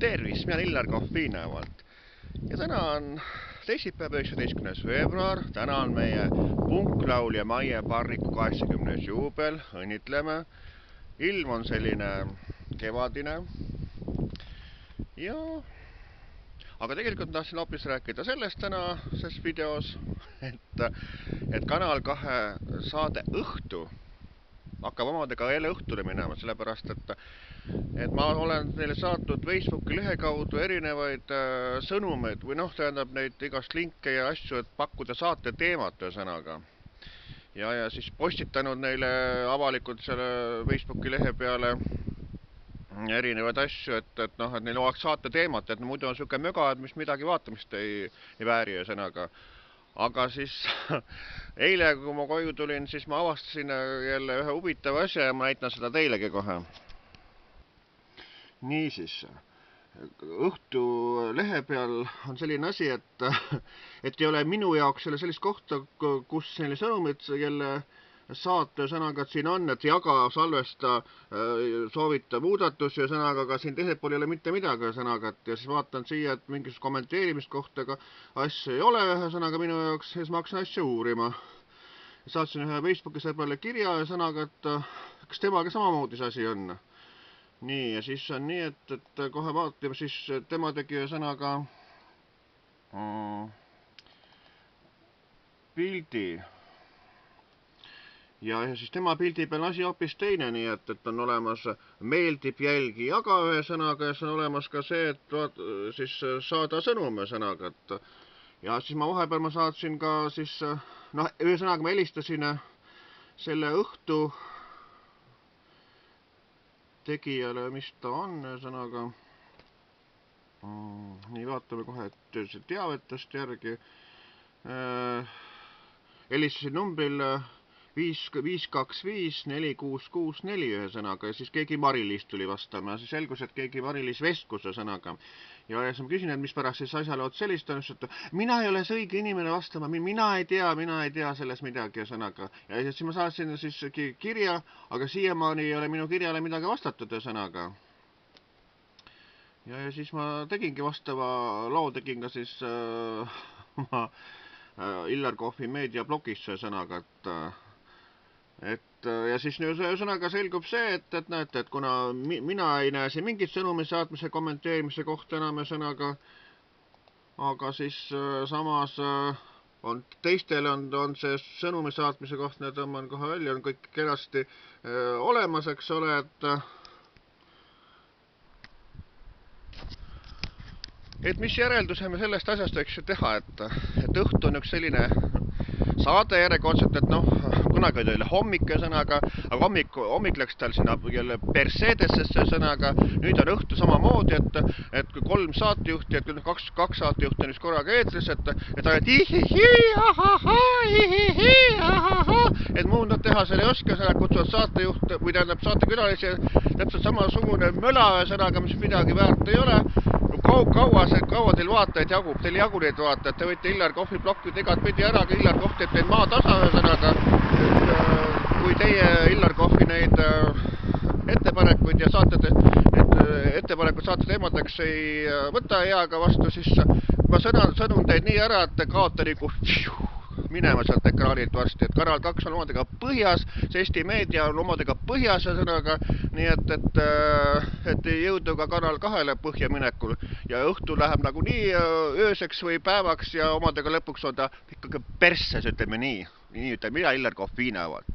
Tervist, mina olen Illar Kohvinevalt ja täna on teisipäev, 19. veebruar. Täna on meie punklaulja Maie Parriku 80. juubel. Õnnitleme. Ilm on selline kevadine. Aga tegelikult tahtsin hoopis rääkida sellest tänases videos, et Kanal 2 saade Õhtu hakkab omadega jälle õhtule minema, sellepärast et ma olen neile saatnud Facebooki lehe kaudu erinevaid sõnumeid või tähendab neid igast linke ja asju, et pakkuda saate teemat ühesõnaga. Ja siis postitanud neile avalikult selle Facebooki lehe peale erinevaid asju, et neil oleks saate teemat, et muidu on siuke möga, et mis midagi vaatamist ei vääri ühesõnaga. Aga siis eile, kui ma koju tulin, siis ma avastasin jälle ühe huvitava asja ja ma näitan seda teilegi kohe. Niisiis, Õhtu lehe peal on selline asi, et ei ole minu jaoks sellist kohta, kus selline sõnumid jälle saate sõnaga, et siin on, et jaga, salvesta, soovita muudatusi ja sõnaga, aga siin teisel pool ei ole mitte midagi sõnaga, ja siis vaatan siia, et mingisugust kommenteerimist kohtaga asja ei ole ühe sõnaga minu jaoks, ja siis ma hakkasin asja uurima. Saatsin ühe Facebooki sõbrale kirja ja sõnaga, et kas temaga samamoodi see asi on. Nii, ja siis on nii, et kohe vaatame, siis tema tegi ühe sõnaga pildi. Ja siis tema pildi peal asi hoopis teine, nii et on olemas meeldib, jälgi, jaga ühe sõnaga ja see on olemas ka see, et siis saada sõnume sõnaga. Ja siis ma vahepeal ma saatsin ka siis, ühe sõnaga ma helistasin selle Õhtu tegijale, mis ta on ühe sõnaga. Nii, vaatame kohe teavetest järgi. Helistasin numbril 525-4664 ühe sõnaga ja siis keegi Mari-Liis tuli vastama ja siis selgus, et keegi Mari-Liis vestluse sõnaga. Ja siis ma küsin, et mis pärast siis asjale oot sellist on, et mina ei ole see õige inimene vastama, mina ei tea sellest midagi sõnaga. Ja siis ma saatsin siis kirja, aga siiamaani ei ole minu kirjale midagi vastatud sõnaga. Ja siis ma tegingi vastava loo, tegin ka siis Illar Kohvi meediablogis sõnaga, ja siis sõnaga selgub see, et kuna mina ei näe siin mingit sõnumi saatmise kommenteerimise kohta enam sõnaga, aga siis samas on teistel on see sõnumi saatmise koht, tõmban kohe välja, on kõik kenasti olemas, eks ole, et mis järelduse me sellest asjast võiks teha, et Õhtu on üks selline saade järjekordselt, et kunagi oli jälle hommik sõnaga, aga hommik läks tal sinna jälle perseedesse sõnaga, nüüd on Õhtu samamoodi, et kui 3 saatejuhti, et 2 saatejuhti on üks korraga eetris, et on et muud nad teha selle ei oska, sõnaga kutsuvad saatejuht või tähendab saatekülalisi, täpselt samasugune möla sõnaga, mis midagi väärt ei ole. Kaua teil vaatajaid jagub, teil jagu neid vaatajaid, te võite Illar Kohvi blokkida igat pidi ära, aga Illar Kohv teeb teid maa tasa sõnaga, kui teie Illar Kohvi neid ettepanekuid ja ettepanekud saate teemadeks ei võta heaga vastu, siis ma sõnun teid nii ära, et te kaota nagu minema sealt ekraanilt varsti, et Kanal 2 on omadega põhjas, see Eesti meedia on omadega põhjas sõnaga, nii et jõudu ka Kanal 2 põhja minekul ja Õhtu läheb nagu nii ööseks või päevaks ja omadega lõpuks on ta ikkagi persses, ütleme nii ütleme mina Illar Kohvinevalt.